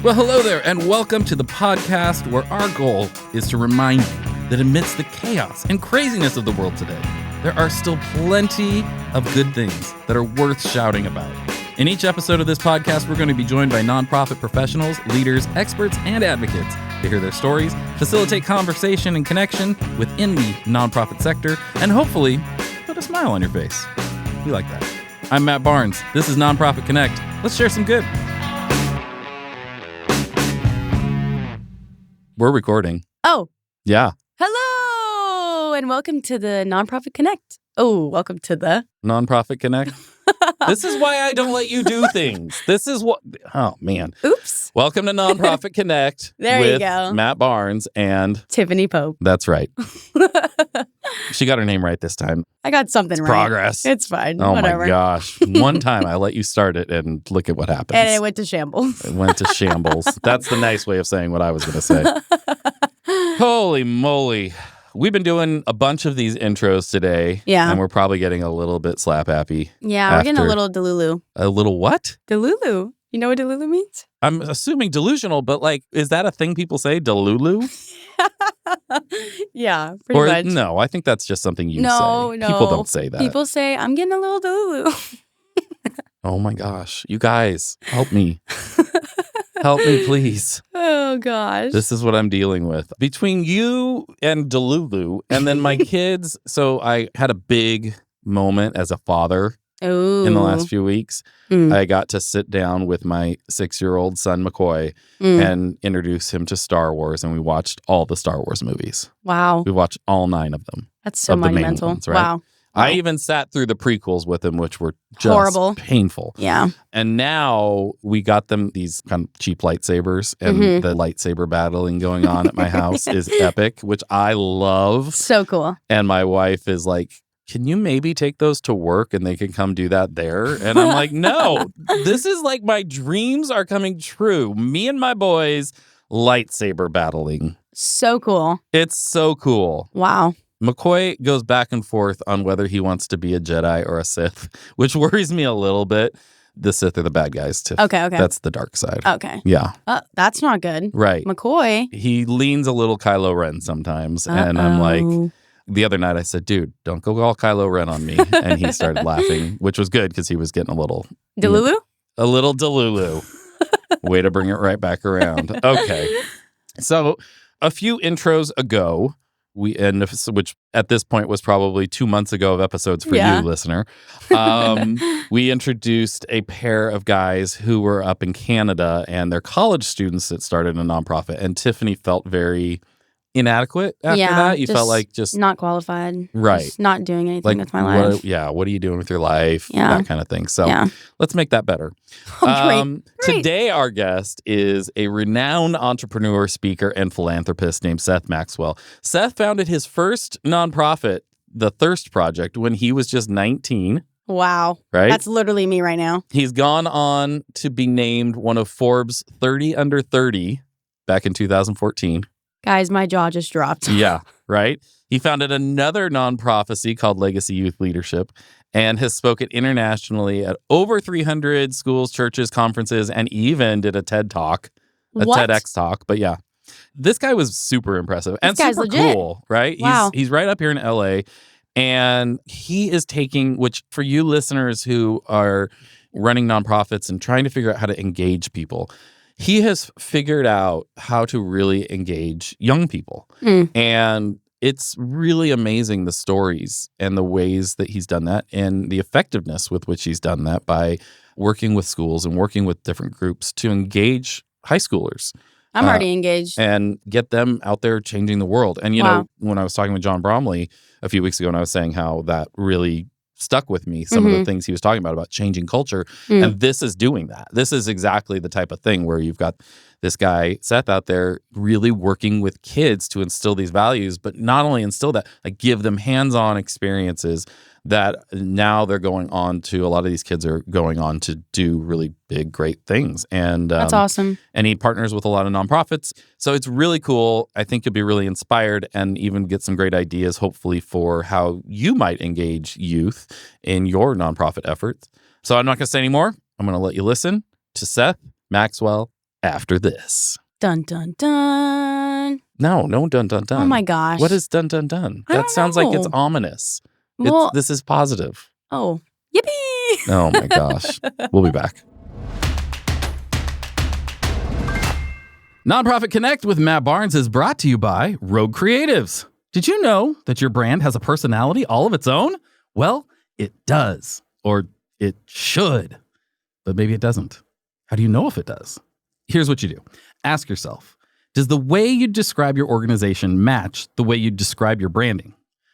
Well, hello there, and welcome to the podcast where our goal is to remind you that amidst the chaos and craziness of the world today, there are still plenty of good things that are worth shouting about. In each episode of this podcast, we're going to be joined by nonprofit professionals, leaders, experts, and advocates to hear their stories, facilitate conversation and connection within the nonprofit sector, and hopefully put a smile on your face. We like that. I'm Matt Barnes. This is Nonprofit Connect. Let's share some good. We're recording. Oh. Yeah. Hello, and welcome to the Nonprofit Connect. Oh, welcome to the Nonprofit Connect. This is why I don't let you do things. This is what... Oh, man. Oops. Welcome to Nonprofit Connect. There with you go. Matt Barnes and... Tiffany Pope. That's right. She got her name right this time. I got something It's right. progress. It's fine. Oh, Whatever. my gosh. One time I let you start it and look at what happens. And it went to shambles. It went to shambles. That's the nice way of saying what I was going to say. Holy moly. We've been doing a bunch of these intros today. Yeah. And we're probably getting a little bit slap happy. Yeah, we're getting a little delulu. A little what? Delulu. You know what delulu means? I'm assuming delusional, but like, is that a thing people say? Delulu? Yeah, pretty Or much. no, I think that's just something you No, say. no. People don't say that. People say, I'm getting a little delulu. Oh my gosh. You guys, help me. Help me, please. Oh, gosh. This is what I'm dealing with. Between you and Delulu and then my kids. So I had a big moment as a father Ooh. in the last few weeks. Mm. I got to sit down with my 6-year-old son, McCoy, and introduce him to Star Wars. And we watched all the Star Wars movies. Wow. We watched all 9 of them. That's so of the main monumental. ones, right? Wow. I even sat through the prequels with him, which were just Horrible. painful. Yeah. And now we got them these kind of cheap lightsabers, and the lightsaber battling going on at my house is epic, which I love. So cool. And my wife is like, can you maybe take those to work and they can come do that there? And I'm like, no, this is like my dreams are coming true. Me and my boys lightsaber battling. So cool. It's so cool. Wow. McCoy goes back and forth on whether he wants to be a Jedi or a Sith, which worries me a little bit. The Sith are the bad guys, too. Okay. That's the dark side. Okay. Yeah. That's not good. Right. McCoy. He leans a little Kylo Ren sometimes. And I'm like, the other night I said, dude, don't go all Kylo Ren on me. And he started laughing, which was good because he was getting a little... Delulu? A little Delulu. Way to bring it right back around. Okay. So a few intros ago... which at this point was probably 2 months ago of episodes for you, listener. We introduced a pair of guys who were up in Canada, and they're college students that started a nonprofit. And Tiffany felt very inadequate after that. You felt like just not qualified. Right. Just not doing anything with my life. What are you doing with your life? Yeah. That kind of thing. So let's make that better. Great. Today, our guest is a renowned entrepreneur, speaker, and philanthropist named Seth Maxwell. Seth founded his first nonprofit, The Thirst Project, when he was just 19. Wow. Right? That's literally me right now. He's gone on to be named one of Forbes 30 under 30 back in 2014. Guys, my jaw just dropped. Yeah, right? He founded another nonprofit called Legacy Youth Leadership and has spoken internationally at over 300 schools, churches, conferences, and even did a TED Talk, TEDx talk. But yeah, this guy was super impressive and guy's super legit. cool, right? Wow. He's right up here in LA, and he is taking, which for you listeners who are running nonprofits and trying to figure out how to engage people, he has figured out how to really engage young people. And it's really amazing, the stories and the ways that he's done that and the effectiveness with which he's done that by working with schools and working with different groups to engage high schoolers. I'm already engaged. And get them out there changing the world. And, you know, when I was talking with John Bromley a few weeks ago and I was saying how that really stuck with me, some of the things he was talking about changing culture. And this is doing that. This is exactly the type of thing where you've got this guy, Seth, out there really working with kids to instill these values, but not only instill that, like give them hands-on experiences that now they're going on to, a lot of these kids are going on to do really big, great things. And that's awesome. And he partners with a lot of nonprofits. So it's really cool. I think you'll be really inspired and even get some great ideas, hopefully, for how you might engage youth in your nonprofit efforts. So I'm not going to say any more. I'm going to let you listen to Seth Maxwell after this. Dun, dun, dun. No dun dun dun. Oh my gosh. What is dun dun dun? I That don't sounds like it's know. ominous. Well, This is positive. oh, yippee. Oh my gosh. We'll be back. Nonprofit Connect with Matt Barnes is brought to you by Rogue Creatives. Did you know that your brand has a personality all of its own? Well, it does, or it should, but maybe it doesn't. How do you know if it does? Here's what you do. Ask yourself, does the way you describe your organization match the way you describe your branding?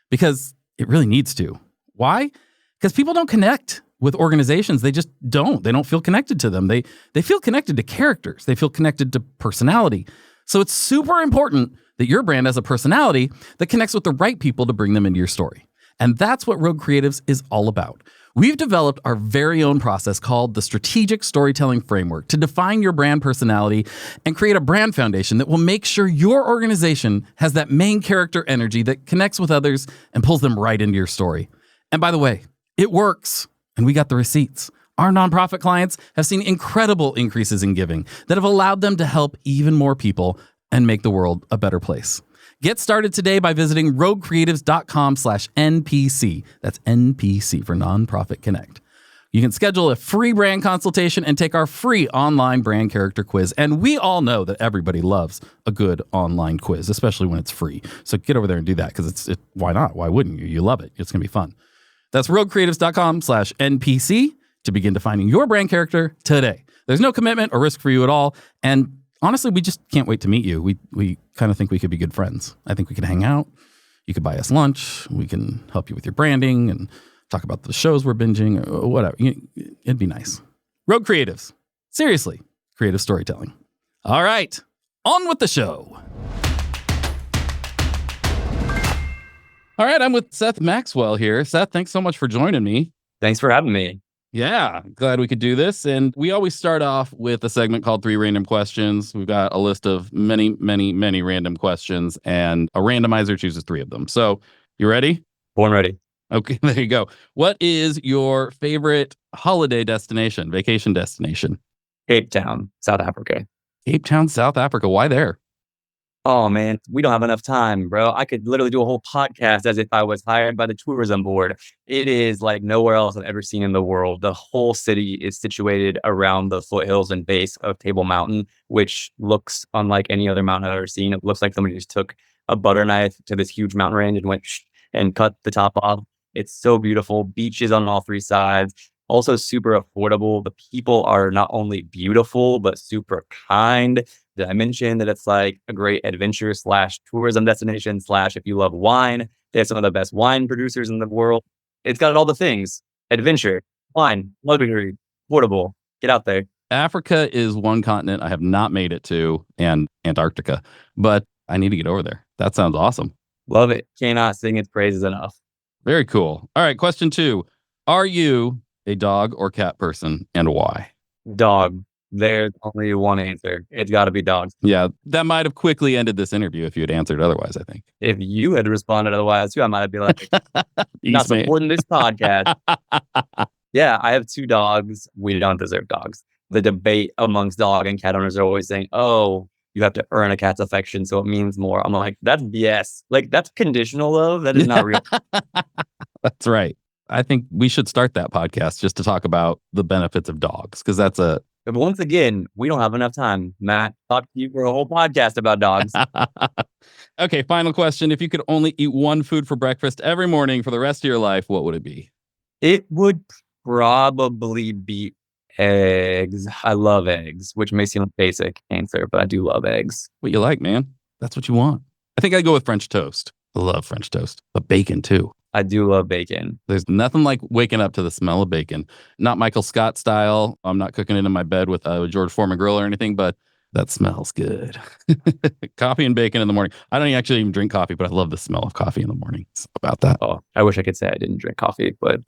Because it really needs to. Why? Because people don't connect with organizations. They just don't. They don't feel connected to them. They feel connected to characters. They feel connected to personality. So it's super important that your brand has a personality that connects with the right people to bring them into your story. And that's what Rogue Creatives is all about. We've developed our very own process called the Strategic Storytelling Framework to define your brand personality and create a brand foundation that will make sure your organization has that main character energy that connects with others and pulls them right into your story. And by the way, it works. And we got the receipts. Our nonprofit clients have seen incredible increases in giving that have allowed them to help even more people and make the world a better place. Get started today by visiting roguecreatives.com/NPC. That's NPC for Nonprofit Connect. You can schedule a free brand consultation and take our free online brand character quiz. And we all know that everybody loves a good online quiz, especially when it's free. So get over there and do that because why not? Why wouldn't you? You love it. It's going to be fun. That's roguecreatives.com/NPC to begin defining your brand character today. There's no commitment or risk for you at all. And honestly, we just can't wait to meet you. We kind of think we could be good friends. I think we could hang out. You could buy us lunch. We can help you with your branding and talk about the shows we're binging or whatever. It'd be nice. Rogue Creatives. Seriously, creative storytelling. All right, on with the show. All right, I'm with Seth Maxwell here. Seth, thanks so much for joining me. Thanks for having me. Yeah, glad we could do this. And we always start off with a segment called 3 Random Questions. We've got a list of many, many, many random questions, and a randomizer chooses 3 of them. So, you ready? Born ready. Okay, there you go. What is your favorite holiday destination, vacation destination? Cape Town, South Africa. Cape Town, South Africa. Why there? Oh, man, we don't have enough time, bro. I could literally do a whole podcast as if I was hired by the tourism board. It is like nowhere else I've ever seen in the world. The whole city is situated around the foothills and base of Table Mountain, which looks unlike any other mountain I've ever seen. It looks like somebody just took a butter knife to this huge mountain range and went and cut the top off. It's so beautiful. Beaches on all 3 sides. Also super affordable. The people are not only beautiful, but super kind. Did I mention that it's like a great adventure / tourism destination / if you love wine, they have some of the best wine producers in the world. It's got all the things: adventure, wine, luxury, affordable. Get out there. Africa is one continent I have not made it to, and Antarctica, but I need to get over there. That sounds awesome. Love it. Cannot sing its praises enough. Very cool. All right, question 2. Are you a dog or cat person, and why? Dog. There's only one answer. It's got to be dogs. Yeah, that might have quickly ended this interview if you had answered otherwise, I think. If you had responded otherwise too, I might have been like, not supporting this podcast. Yeah, I have 2 dogs. We don't deserve dogs. The debate amongst dog and cat owners are always saying, oh, you have to earn a cat's affection, so it means more. I'm like, that's BS. Like, that's conditional love. That is not real. That's right. I think we should start that podcast just to talk about the benefits of dogs, because that's a... But once again, we don't have enough time. Matt, talk to you for a whole podcast about dogs. Okay, final question. If you could only eat one food for breakfast every morning for the rest of your life, what would it be? It would probably be eggs. I love eggs, which may seem like a basic answer, but I do love eggs. What you like, man. That's what you want. I think I'd go with French toast. I love French toast, but bacon too. I do love bacon. There's nothing like waking up to the smell of bacon. Not Michael Scott style. I'm not cooking it in my bed with a George Foreman grill or anything, but that smells good. Coffee and bacon in the morning. I don't actually even drink coffee, but I love the smell of coffee in the morning. It's about that. Oh, I wish I could say I didn't drink coffee, but...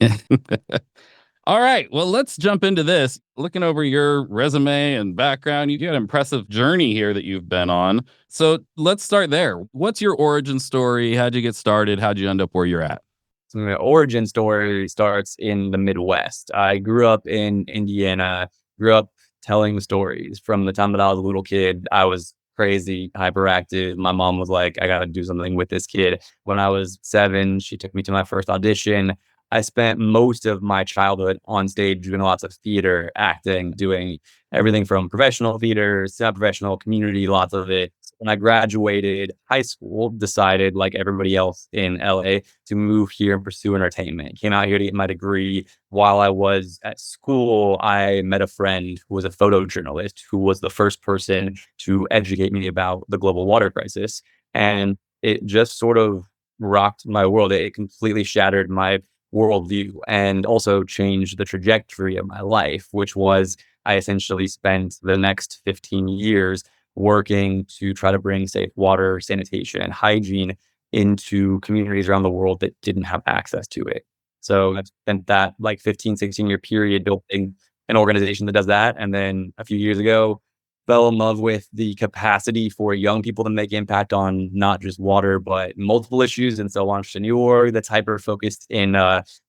All right. Well, let's jump into this. Looking over your resume and background, you got an impressive journey here that you've been on. So let's start there. What's your origin story? How'd you get started? How'd you end up where you're at? So the origin story starts in the Midwest. I grew up in Indiana, grew up telling the stories. From the time that I was a little kid, I was crazy, hyperactive. My mom was like, I got to do something with this kid. When I was 7, she took me to my first audition. I spent most of my childhood on stage doing lots of theater, acting, doing everything from professional theater, semi-professional, community, lots of it. When I graduated high school, decided like everybody else in LA to move here and pursue entertainment. Came out here to get my degree. While I was at school, I met a friend who was a photojournalist who was the first person to educate me about the global water crisis. And it just sort of rocked my world. It completely shattered my worldview and also changed the trajectory of my life, which was I essentially spent the next 15 years working to try to bring safe water, sanitation, and hygiene into communities around the world that didn't have access to it. So I've spent that like 15, 16-year period building an organization that does that. And then a few years ago, fell in love with the capacity for young people to make impact on not just water, but multiple issues. And so launched a new org that's hyper focused in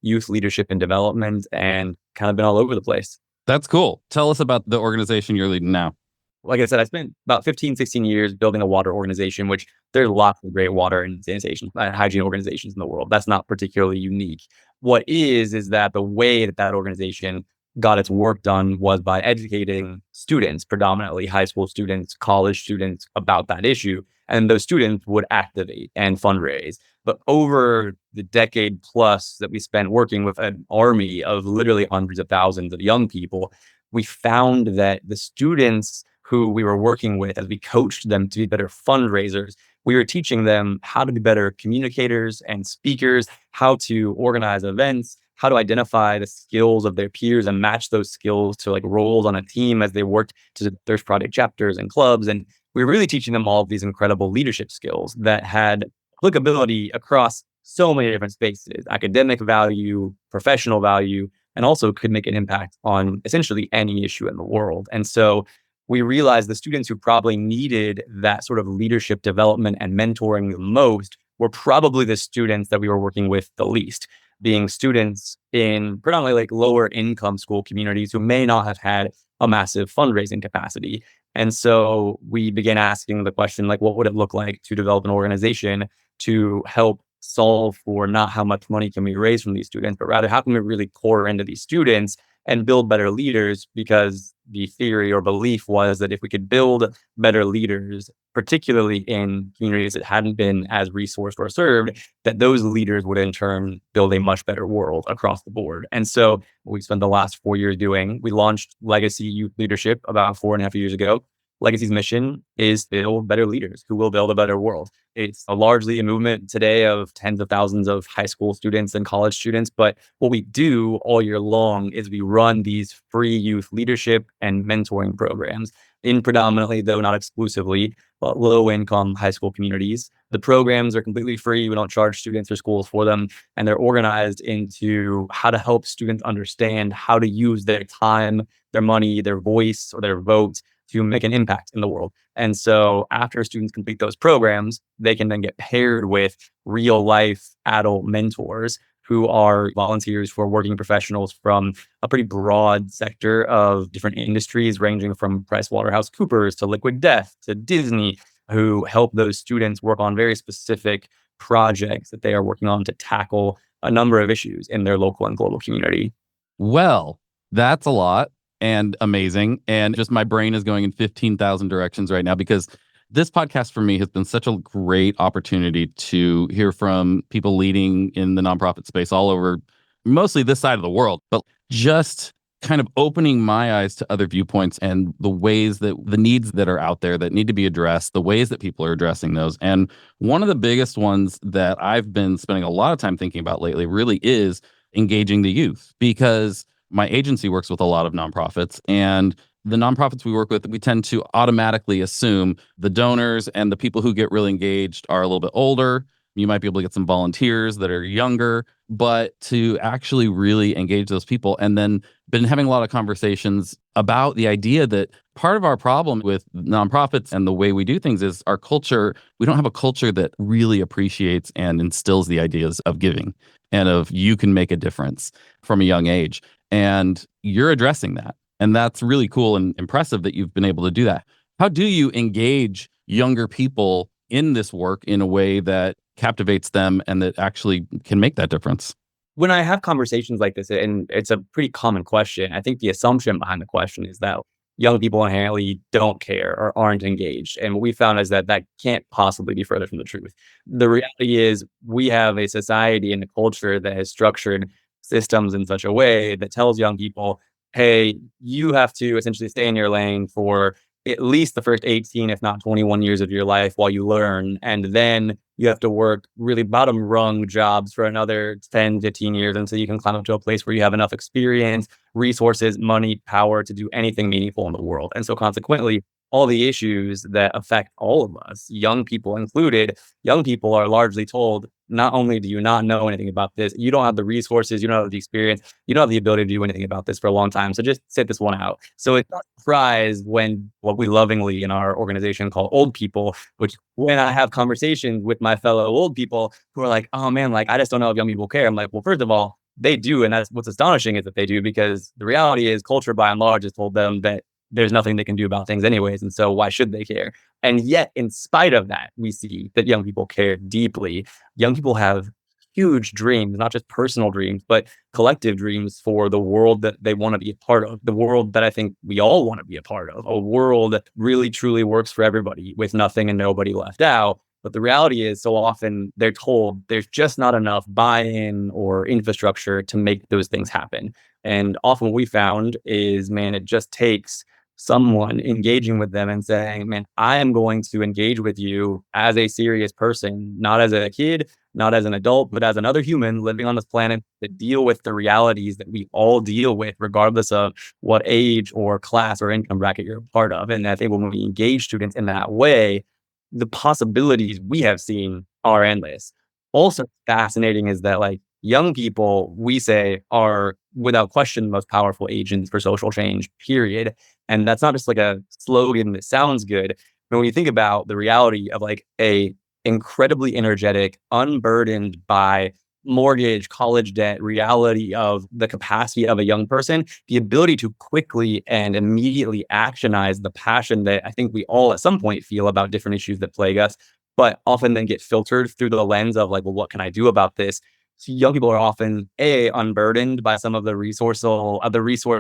youth leadership and development and kind of been all over the place. That's cool. Tell us about the organization you're leading now. Like I said, I spent about 15, 16 years building a water organization, which there's lots of great water and sanitation and hygiene organizations in the world. That's not particularly unique. What is that the way that that organization got its work done was by educating students, predominantly high school students, college students, about that issue. And those students would activate and fundraise. But over the decade plus that we spent working with an army of literally hundreds of thousands of young people, we found that the students who we were working with, as we coached them to be better fundraisers, we were teaching them how to be better communicators and speakers, how to organize events, how to identify the skills of their peers and match those skills to like roles on a team as they worked to their project chapters and clubs. And we were really teaching them all of these incredible leadership skills that had applicability across so many different spaces: academic value, professional value, and also could make an impact on essentially any issue in the world. And so we realized the students who probably needed that sort of leadership development and mentoring the most were probably the students that we were working with the least, being students in predominantly like lower income school communities who may not have had a massive fundraising capacity. And so we began asking the question, like, what would it look like to develop an organization to help solve for not how much money can we raise from these students, but rather how can we really pour into these students and build better leaders? Because the theory or belief was that if we could build better leaders, particularly in communities that hadn't been as resourced or served, that those leaders would in turn build a much better world across the board. And so what we spent the last 4 years doing, we launched Legacy Youth Leadership about 4.5 years ago. Legacy's mission is to build better leaders who will build a better world. It's largely a movement today of tens of thousands of high school students and college students. But what we do all year long is we run these free youth leadership and mentoring programs in predominantly, though not exclusively, but low-income high school communities. The programs are completely free. We don't charge students or schools for them. And they're organized into how to help students understand how to use their time, their money, their voice, or their vote to make an impact in the world. And so after students complete those programs, they can then get paired with real life adult mentors who are volunteers who are working professionals from a pretty broad sector of different industries, ranging from PricewaterhouseCoopers to Liquid Death to Disney, who help those students work on very specific projects that they are working on to tackle a number of issues in their local and global community. Well, that's a lot and amazing. And just my brain is going in 15,000 directions right now because this podcast for me has been such a great opportunity to hear from people leading in the nonprofit space all over, mostly this side of the world, but just kind of opening my eyes to other viewpoints and the ways that the needs that are out there that need to be addressed, the ways that people are addressing those. And one of the biggest ones that I've been spending a lot of time thinking about lately really is engaging the youth, because my agency works with a lot of nonprofits, and the nonprofits we work with, we tend to automatically assume the donors and the people who get really engaged are a little bit older. You might be able to get some volunteers that are younger, but to actually really engage those people. And then been having a lot of conversations about the idea that part of our problem with nonprofits and the way we do things is our culture. We don't have a culture that really appreciates and instills the ideas of giving and of you can make a difference from a young age. And you're addressing that. And that's really cool and impressive that you've been able to do that. How do you engage younger people in this work in a way that captivates them and that actually can make that difference? When I have conversations like this, and it's a pretty common question, I think the assumption behind the question is that young people inherently don't care or aren't engaged. And what we found is that that can't possibly be further from the truth. The reality is, we have a society and a culture that has structured systems in such a way that tells young people, hey, you have to essentially stay in your lane for at least the first 18, if not 21 years of your life while you learn. And then you have to work really bottom rung jobs for another 10, 15 years until you can climb up to a place where you have enough experience, resources, money, power to do anything meaningful in the world. And so consequently, all the issues that affect all of us, young people included, young people are largely told, not only do you not know anything about this, you don't have the resources, you don't have the experience, you don't have the ability to do anything about this for a long time. So just sit this one out. So it's not a surprise when what we lovingly in our organization call old people, which when I have conversations with my fellow old people who are like, oh man, like I just don't know if young people care. I'm like, well, first of all, they do. And that's what's astonishing is that they do, because the reality is culture by and large has told them that there's nothing they can do about things anyways. And so why should they care? And yet, in spite of that, we see that young people care deeply. Young people have huge dreams, not just personal dreams, but collective dreams for the world that they want to be a part of, the world that I think we all want to be a part of, a world that really truly works for everybody with nothing and nobody left out. But the reality is, so often they're told there's just not enough buy-in or infrastructure to make those things happen. And often what we found is, man, it just takes someone engaging with them and saying, man, I am going to engage with you as a serious person, not as a kid, not as an adult, but as another human living on this planet that deal with the realities that we all deal with, regardless of what age or class or income bracket you're a part of. And I think when we engage students in that way, the possibilities we have seen are endless. Also fascinating is that like young people, we say, are without question the most powerful agents for social change, period. And that's not just like a slogan that sounds good. But when you think about the reality of like a incredibly energetic, unburdened by mortgage, college debt reality of the capacity of a young person, the ability to quickly and immediately actionize the passion that I think we all at some point feel about different issues that plague us, but often then get filtered through the lens of like, well, what can I do about this? So young people are often unburdened by some of the resource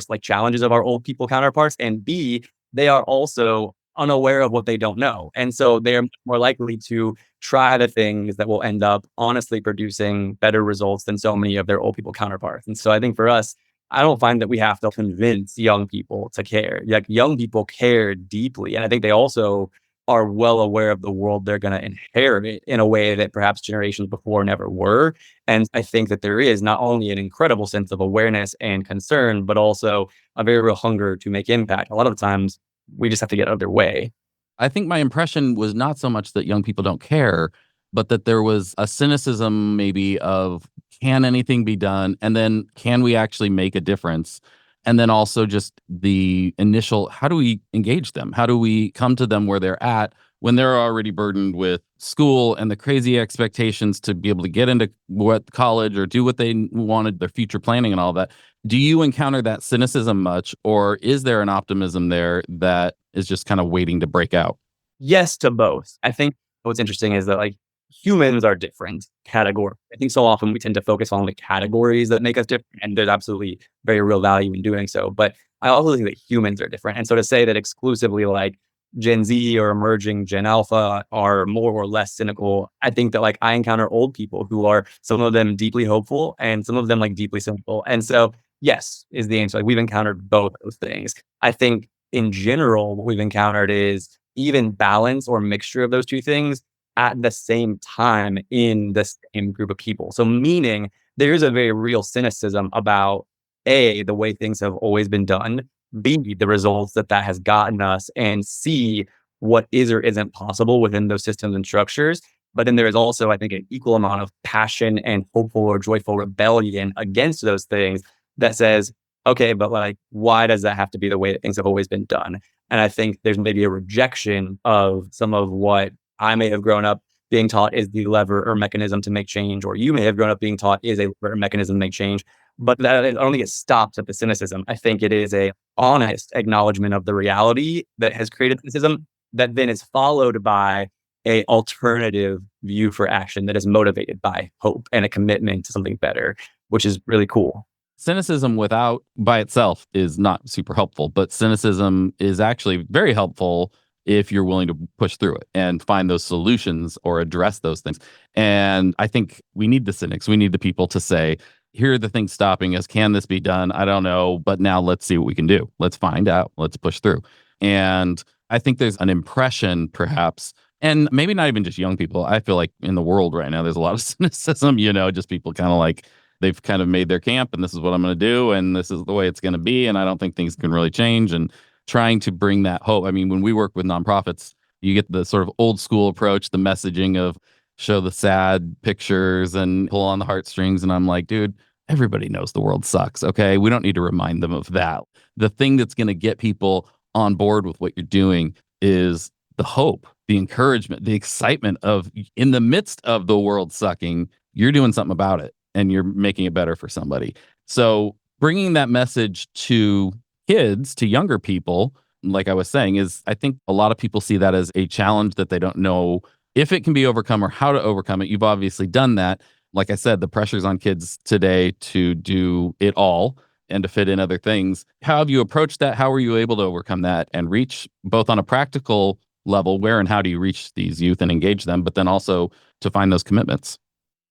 like challenges of our old people counterparts, and B, they are also unaware of what they don't know. And so they're more likely to try the things that will end up honestly producing better results than so many of their old people counterparts. And so I think for us, I don't find that we have to convince young people to care. Like young people care deeply. And I think they also are well aware of the world they're going to inherit in a way that perhaps generations before never were. And I think that there is not only an incredible sense of awareness and concern, but also a very real hunger to make impact. A lot of the times we just have to get out of their way. I think my impression was not so much that young people don't care, but that there was a cynicism maybe of, can anything be done? And then can we actually make a difference? And then also just the initial, how do we engage them? How do we come to them where they're at when they're already burdened with school and the crazy expectations to be able to get into what college or do what they wanted, their future planning and all that? Do you encounter that cynicism much, or is there an optimism there that is just kind of waiting to break out? Yes to both. I think what's interesting is that like humans are different category. I think so often we tend to focus on the categories that make us different, and there's absolutely very real value in doing so. But I also think that humans are different. And so to say that exclusively like Gen Z or emerging Gen Alpha are more or less cynical, I think that like I encounter old people who are, some of them deeply hopeful and some of them like deeply cynical. And so yes is the answer. Like we've encountered both those things. I think in general, what we've encountered is even balance or mixture of those two things at the same time in the same group of people. So meaning there is a very real cynicism about A, the way things have always been done, B, the results that that has gotten us, and C, what is or isn't possible within those systems and structures. But then there is also, I think, an equal amount of passion and hopeful or joyful rebellion against those things that says, okay, but like, why does that have to be the way that things have always been done? And I think there's maybe a rejection of some of what I may have grown up being taught is the lever or mechanism to make change, or you may have grown up being taught is a lever or mechanism to make change. But that I don't think it stops at the cynicism. I think it is a honest acknowledgement of the reality that has created cynicism that then is followed by a alternative view for action that is motivated by hope and a commitment to something better, which is really cool. Cynicism without by itself is not super helpful, but cynicism is actually very helpful if you're willing to push through it and find those solutions or address those things. And I think we need the cynics. We need the people to say, here are the things stopping us. Can this be done? I don't know, but now let's see what we can do. Let's find out. Let's push through. And I think there's an impression, perhaps, and maybe not even just young people. I feel like in the world right now, there's a lot of cynicism, just people kind of like, they've kind of made their camp and this is what I'm going to do and this is the way it's going to be. And I don't think things can really change. And trying to bring that hope. I mean, when we work with nonprofits, you get the sort of old school approach, the messaging of show the sad pictures and pull on the heartstrings. And I'm like, dude, everybody knows the world sucks. Okay. We don't need to remind them of that. The thing that's going to get people on board with what you're doing is the hope, the encouragement, the excitement of in the midst of the world sucking, you're doing something about it and you're making it better for somebody. So bringing that message to kids, to younger people, like I was saying, is I think a lot of people see that as a challenge that they don't know if it can be overcome or how to overcome it. You've obviously done that. Like I said, the pressure's on kids today to do it all and to fit in other things. How have you approached that? How were you able to overcome that and reach both on a practical level, where and how do you reach these youth and engage them, but then also to find those commitments?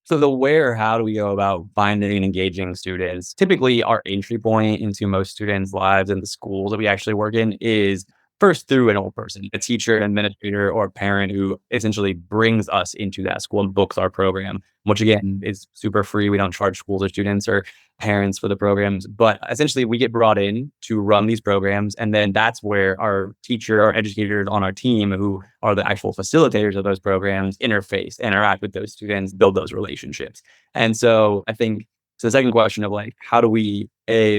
So the where, how do we go about finding and engaging students? Typically, our entry point into most students' lives in the schools that we actually work in is first through an old person, a teacher, administrator, or a parent who essentially brings us into that school and books our program, which again is super free. We don't charge schools or students or parents for the programs, but essentially we get brought in to run these programs. And then that's where our teacher or educators on our team, who are the actual facilitators of those programs, interface, interact with those students, build those relationships. And so I think to the second question of like, how do we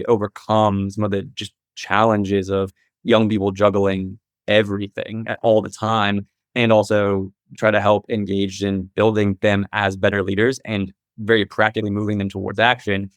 overcome some of the just challenges of young people juggling everything all the time, and also try to help engage in building them as better leaders and very practically moving them towards action,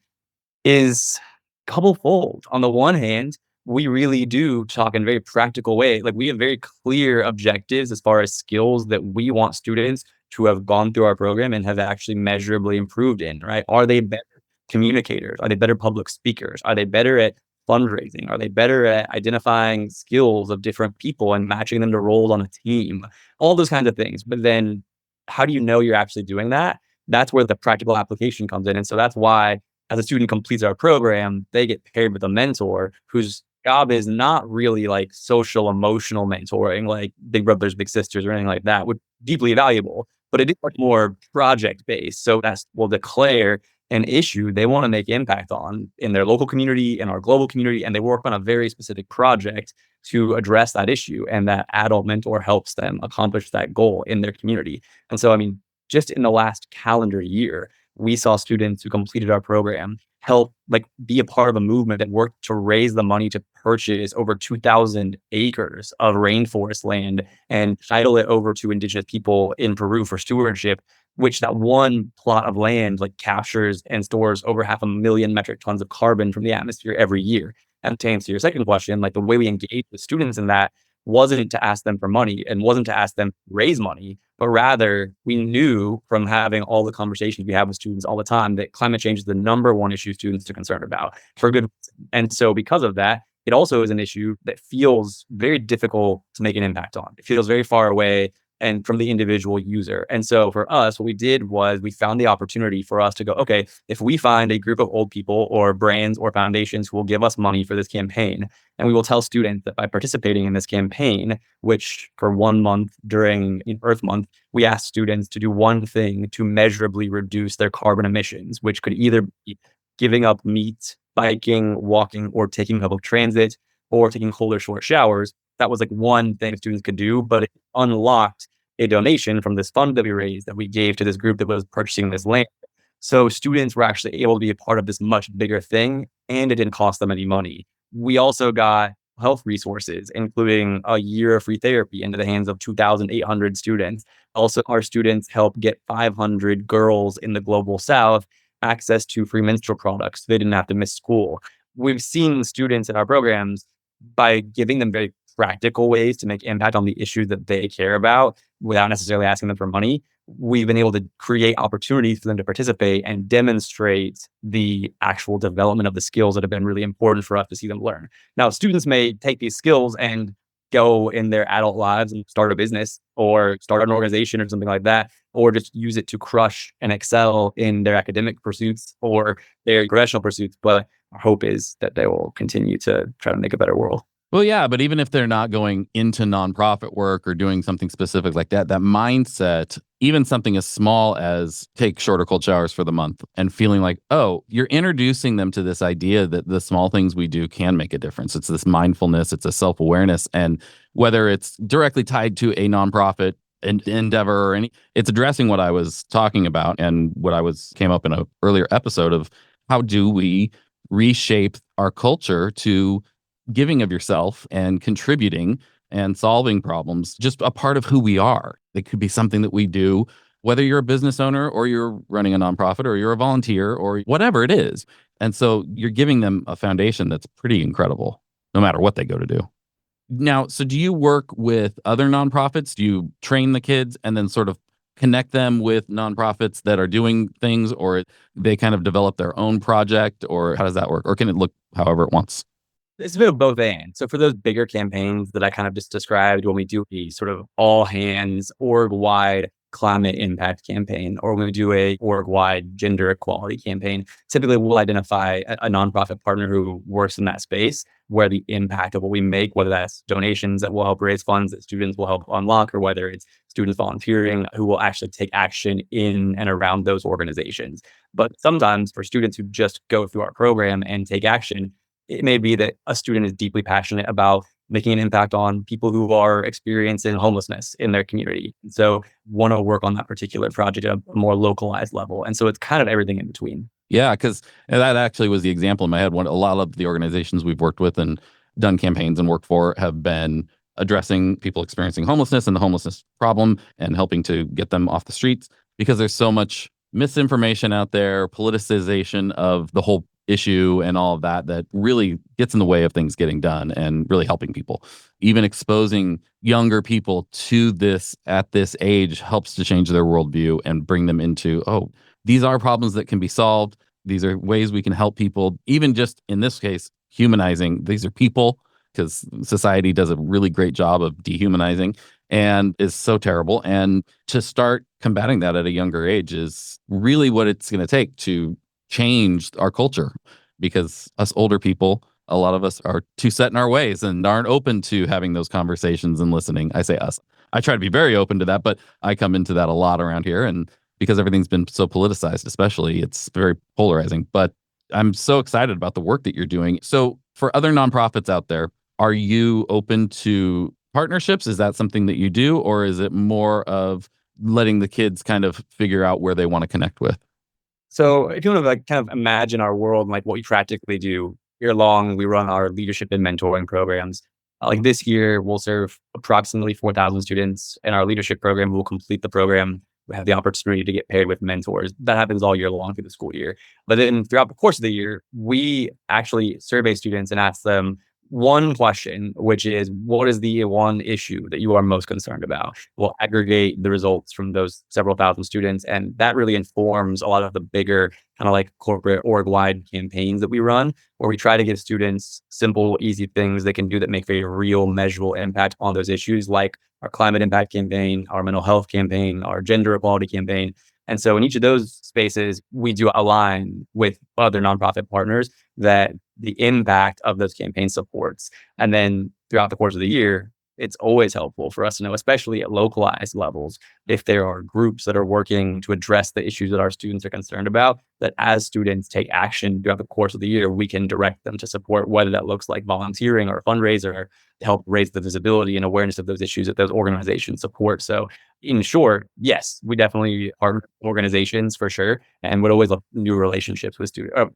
is couple-fold. On the one hand, we really do talk in a very practical way. Like, we have very clear objectives as far as skills that we want students to have gone through our program and have actually measurably improved in, right? Are they better communicators? Are they better public speakers? Are they better at fundraising? Are they better at identifying skills of different people and matching them to roles on a team? All those kinds of things. But then how do you know you're actually doing that? That's where the practical application comes in. And so that's why as a student completes our program, they get paired with a mentor whose job is not really like social emotional mentoring, like big brothers, big sisters, or anything like that, would deeply valuable, but it is much more project based. So that's will declare an issue they want to make impact on in their local community, in our global community, and they work on a very specific project to address that issue. And that adult mentor helps them accomplish that goal in their community. And so, I mean, just in the last calendar year, we saw students who completed our program help like be a part of a movement that worked to raise the money to purchase over 2,000 acres of rainforest land and title it over to indigenous people in Peru for stewardship, which that one plot of land like captures and stores over 500,000 metric tons of carbon from the atmosphere every year. And to answer your second question, like the way we engage with students in that wasn't to ask them for money and wasn't to ask them to raise money, but rather we knew from having all the conversations we have with students all the time that climate change is the number one issue students are concerned about for good reason. And so because of that, it also is an issue that feels very difficult to make an impact on. It feels very far away and from the individual user. And so for us, what we did was we found the opportunity for us to go, okay, if we find a group of old people or brands or foundations who will give us money for this campaign, and we will tell students that by participating in this campaign, which for 1 month during Earth Month, we asked students to do one thing to measurably reduce their carbon emissions, which could either be giving up meat, biking, walking, or taking public transit, or taking cold or short showers. That was like one thing students could do, but it unlocked a donation from this fund that we raised that we gave to this group that was purchasing this land. So students were actually able to be a part of this much bigger thing, and it didn't cost them any money. We also got health resources, including a year of free therapy into the hands of 2,800 students. Also, our students helped get 500 girls in the global South access to free menstrual products. They didn't have to miss school. We've seen students in our programs, by giving them very practical ways to make impact on the issues that they care about without necessarily asking them for money, we've been able to create opportunities for them to participate and demonstrate the actual development of the skills that have been really important for us to see them learn. Now, students may take these skills and go in their adult lives and start a business or start an organization or something like that, or just use it to crush and excel in their academic pursuits or their professional pursuits. But our hope is that they will continue to try to make a better world. Well, yeah, but even if they're not going into nonprofit work or doing something specific like that, that mindset, even something as small as take shorter cold showers for the month and feeling like, oh, you're introducing them to this idea that the small things we do can make a difference. It's this mindfulness, it's a self-awareness. And whether it's directly tied to a nonprofit endeavor or it's addressing what I was talking about and what came up in an earlier episode of how do we reshape our culture to giving of yourself and contributing and solving problems, just a part of who we are. It could be something that we do, whether you're a business owner or you're running a nonprofit or you're a volunteer or whatever it is. And so you're giving them a foundation that's pretty incredible, no matter what they go to do. Now, so do you work with other nonprofits? Do you train the kids and then sort of connect them with nonprofits that are doing things, or they kind of develop their own project, or how does that work? Or can it look however it wants? It's a bit of both and. So for those bigger campaigns that I kind of just described, when we do a sort of all hands org-wide climate impact campaign, or when we do a org-wide gender equality campaign, typically we'll identify a nonprofit partner who works in that space where the impact of what we make, whether that's donations that will help raise funds that students will help unlock, or whether it's students volunteering who will actually take action in and around those organizations. But sometimes for students who just go through our program and take action, it may be that a student is deeply passionate about making an impact on people who are experiencing homelessness in their community. So want to work on that particular project at a more localized level. And so it's kind of everything in between. Yeah, because that actually was the example in my head. A lot of the organizations we've worked with and done campaigns and worked for have been addressing people experiencing homelessness and the homelessness problem and helping to get them off the streets, because there's so much misinformation out there, politicization of the whole issue and all of that really gets in the way of things getting done and really helping people. Even exposing younger people to this at this age helps to change their worldview and bring them into, oh, these are problems that can be solved. These are ways we can help people. Even just in this case, humanizing. These are people, because society does a really great job of dehumanizing and is so terrible. And to start combating that at a younger age is really what it's going to take to change our culture, because us older people, a lot of us are too set in our ways and aren't open to having those conversations and listening. I say us. I try to be very open to that, but I come into that a lot around here. And because everything's been so politicized, especially, it's very polarizing. But I'm so excited about the work that you're doing. So for other nonprofits out there, are you open to partnerships? Is that something that you do, or is it more of letting the kids kind of figure out where they want to connect with? So if you want to like kind of imagine our world, like what we practically do year long, we run our leadership and mentoring programs. Like this year, we'll serve approximately 4,000 students, and our leadership program will complete the program. We have the opportunity to get paired with mentors. That happens all year long through the school year. But then throughout the course of the year, we actually survey students and ask them one question, which is, what is the one issue that you are most concerned about? We'll aggregate the results from those several thousand students. And that really informs a lot of the bigger kind of like corporate org-wide campaigns that we run, where we try to give students simple, easy things they can do that make a real measurable impact on those issues, like our climate impact campaign, our mental health campaign, our gender equality campaign. And so in each of those spaces, we do align with other nonprofit partners that the impact of those campaigns supports. And then throughout the course of the year, it's always helpful for us to know, especially at localized levels, if there are groups that are working to address the issues that our students are concerned about, that as students take action throughout the course of the year, we can direct them to support, whether that looks like volunteering or a fundraiser to help raise the visibility and awareness of those issues that those organizations support. So in short, yes, we definitely are organizations for sure, and would always look new relationships with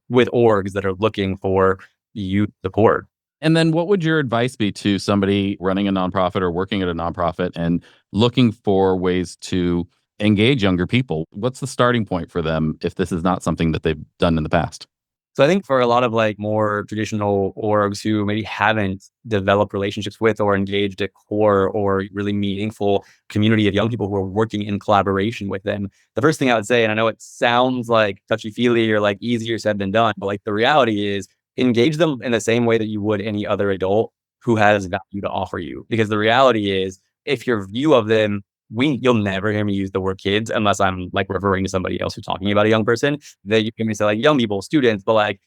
with orgs that are looking for youth support. And then what would your advice be to somebody running a nonprofit or working at a nonprofit and looking for ways to engage younger people? What's the starting point for them if this is not something that they've done in the past? So I think for a lot of like more traditional orgs who maybe haven't developed relationships with or engaged a core or really meaningful community of young people who are working in collaboration with them, the first thing I would say, and I know it sounds like touchy-feely or like easier said than done, but like the reality is engage them in the same way that you would any other adult who has value to offer you. Because the reality is, if your view of them, you'll never hear me use the word kids unless I'm like referring to somebody else who's talking about a young person. That you hear me say like young people, students, but like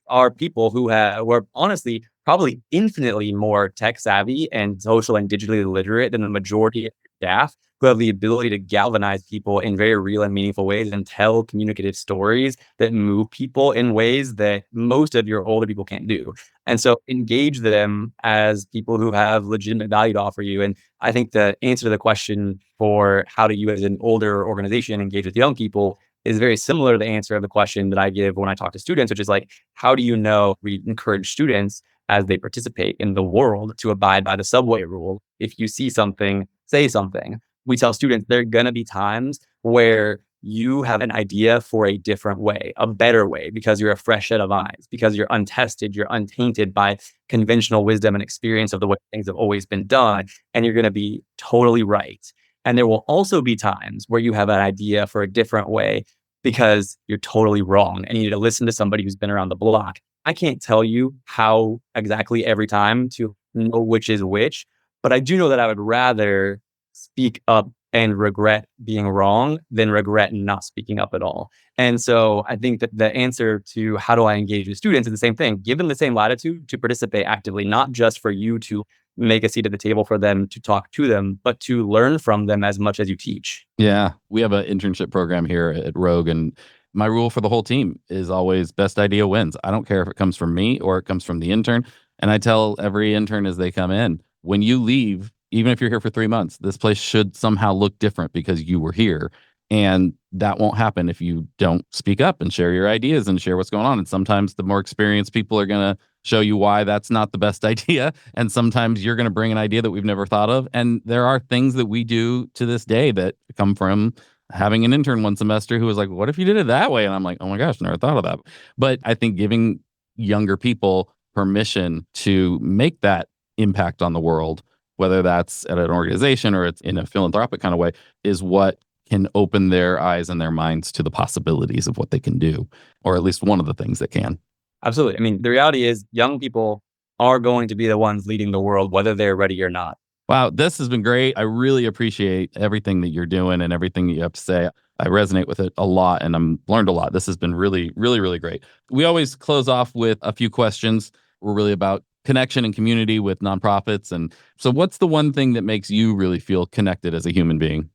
are people who are honestly probably infinitely more tech savvy and social and digitally literate than the majority of staff, who have the ability to galvanize people in very real and meaningful ways and tell communicative stories that move people in ways that most of your older people can't do. And so engage them as people who have legitimate value to offer you. And I think the answer to the question for how do you as an older organization engage with young people is very similar to the answer of the question that I give when I talk to students, which is like, how do you know we encourage students as they participate in the world to abide by the subway rule? If you see something, say something. We tell students there are going to be times where you have an idea for a different way, a better way, because you're a fresh set of eyes, because you're untested, you're untainted by conventional wisdom and experience of the way things have always been done, and you're going to be totally right. And there will also be times where you have an idea for a different way because you're totally wrong and you need to listen to somebody who's been around the block. I can't tell you how exactly every time to know which is which, but I do know that I would rather speak up and regret being wrong than regret not speaking up at all. And so I think that the answer to how do I engage with students is the same thing. Give them the same latitude to participate actively, not just for you to make a seat at the table for them to talk to them, but to learn from them as much as you teach. Yeah, we have an internship program here at Rogue, and my rule for the whole team is always best idea wins. I don't care if it comes from me or it comes from the intern. And I tell every intern as they come in, when you leave, even if you're here for 3 months, this place should somehow look different because you were here. And that won't happen if you don't speak up and share your ideas and share what's going on. And sometimes the more experienced people are going to show you why that's not the best idea. And sometimes you're going to bring an idea that we've never thought of. And there are things that we do to this day that come from having an intern one semester who was like, what if you did it that way? And I'm like, oh my gosh, never thought of that. But I think giving younger people permission to make that impact on the world, whether that's at an organization or it's in a philanthropic kind of way, is what can open their eyes and their minds to the possibilities of what they can do, or at least one of the things that can. Absolutely. I mean, the reality is young people are going to be the ones leading the world, whether they're ready or not. Wow, this has been great. I really appreciate everything that you're doing and everything that you have to say. I resonate with it a lot and I'm learned a lot. This has been really, really, really great. We always close off with a few questions. We're really about connection and community with nonprofits. And so what's the one thing that makes you really feel connected as a human being?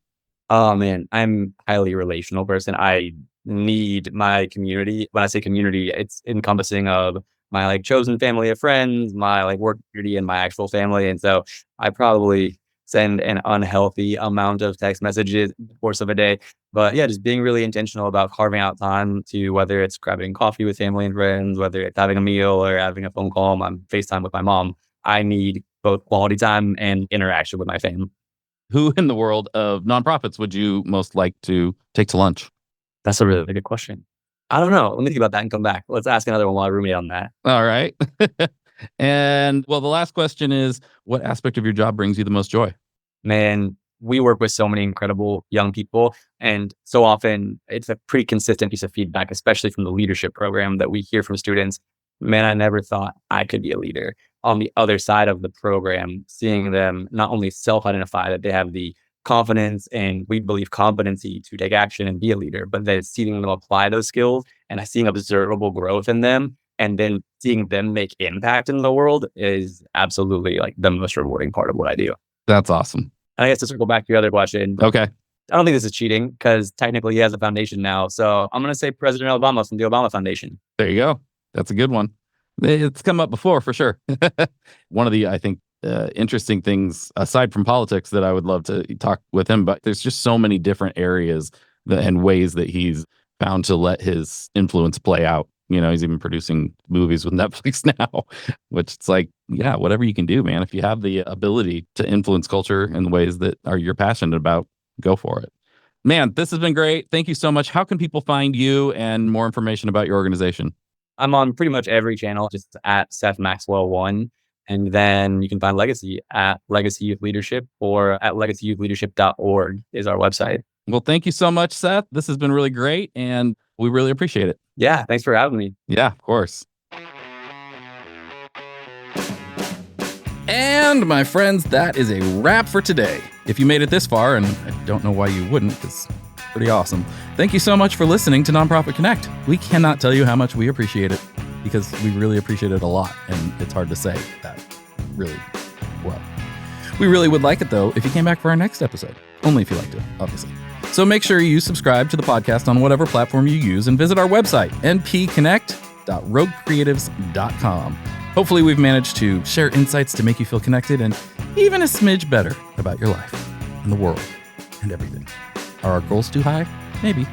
Oh man, I'm a highly relational person. I need my community. When I say community, it's encompassing of my like chosen family of friends, my like work community, and my actual family. And so I probably send an unhealthy amount of text messages in the course of a day. But yeah, just being really intentional about carving out time to whether it's grabbing coffee with family and friends, whether it's having a meal or having a phone call, I'm FaceTime with my mom. I need both quality time and interaction with my family. Who in the world of nonprofits would you most like to take to lunch? That's a really good question. I don't know. Let me think about that and come back. Let's ask another one while I ruminate on that. All right. And well, the last question is, what aspect of your job brings you the most joy? Man, we work with so many incredible young people. And so often it's a pretty consistent piece of feedback, especially from the leadership program that we hear from students. Man, I never thought I could be a leader. On the other side of the program, seeing them not only self-identify that they have the confidence and we believe competency to take action and be a leader, but then seeing them apply those skills and seeing observable growth in them and then seeing them make impact in the world is absolutely like the most rewarding part of what I do. That's awesome. And I guess to circle back to your other question, Okay. I don't think this is cheating because technically he has a foundation now. So I'm going to say President Obama from the Obama Foundation. There you go. That's a good one. It's come up before for sure. One of the, I think, interesting things aside from politics that I would love to talk with him, but there's just so many different areas and ways that he's found to let his influence play out. You know, he's even producing movies with Netflix now, which it's like, yeah, whatever you can do, man. If you have the ability to influence culture in the ways that are you're passionate about, go for it. Man, this has been great. Thank you so much. How can people find you and more information about your organization? I'm on pretty much every channel, just at Seth Maxwell 1. And then you can find Legacy at Legacy Youth Leadership, or at legacyyouthleadership.org is our website. Well, thank you so much, Seth. This has been really great, and we really appreciate it. Yeah, thanks for having me. Yeah, of course. And my friends, that is a wrap for today. If you made it this far, and I don't know why you wouldn't, because it's pretty awesome. Thank you so much for listening to Nonprofit Connect. We cannot tell you how much we appreciate it, because we really appreciate it a lot, and it's hard to say that really well. We really would like it, though, if you came back for our next episode. Only if you liked it, obviously. So make sure you subscribe to the podcast on whatever platform you use and visit our website, npconnect.roguecreatives.com. Hopefully we've managed to share insights to make you feel connected and even a smidge better about your life and the world and everything. Are our goals too high? Maybe.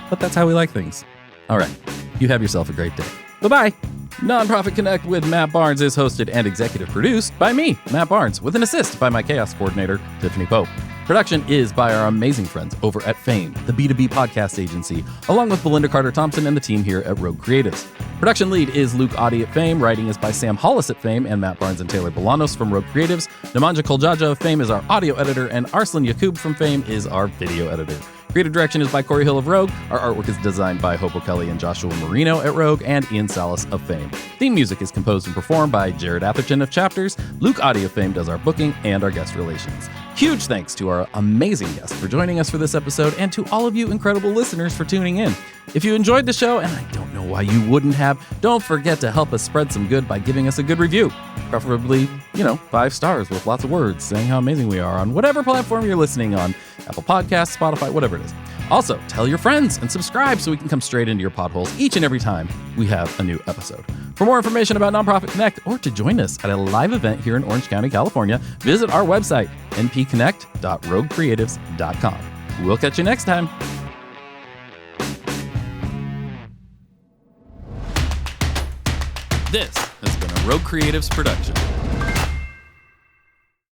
But that's how we like things. All right. You have yourself a great day. Bye-bye. Nonprofit Connect with Matt Barnes is hosted and executive produced by me, Matt Barnes, with an assist by my chaos coordinator, Tiffany Pope. Production is by our amazing friends over at Fame, the B2B podcast agency, along with Belinda Carter-Thompson and the team here at Rogue Creatives. Production lead is Luke Audi at Fame. Writing is by Sam Hollis at Fame and Matt Barnes and Taylor Bolanos from Rogue Creatives. Nemanja Koljaja of Fame is our audio editor, and Arslan Yakub from Fame is our video editor. Creative direction is by Corey Hill of Rogue. Our artwork is designed by Hopo Kelly and Joshua Marino at Rogue, and Ian Salas of Fame. Theme music is composed and performed by Jared Atherton of Chapters. Luke Audi of Fame does our booking and our guest relations. Huge thanks to our amazing guest for joining us for this episode, and to all of you incredible listeners for tuning in. If you enjoyed the show, and I don't know why you wouldn't have, don't forget to help us spread some good by giving us a good review. Preferably, 5 stars with lots of words saying how amazing we are on whatever platform you're listening on. Apple Podcasts, Spotify, whatever it is. Also, tell your friends and subscribe so we can come straight into your potholes each and every time we have a new episode. For more information about Nonprofit Connect, or to join us at a live event here in Orange County, California, visit our website, npconnect.roguecreatives.com. We'll catch you next time. This has been a Rogue Creatives production.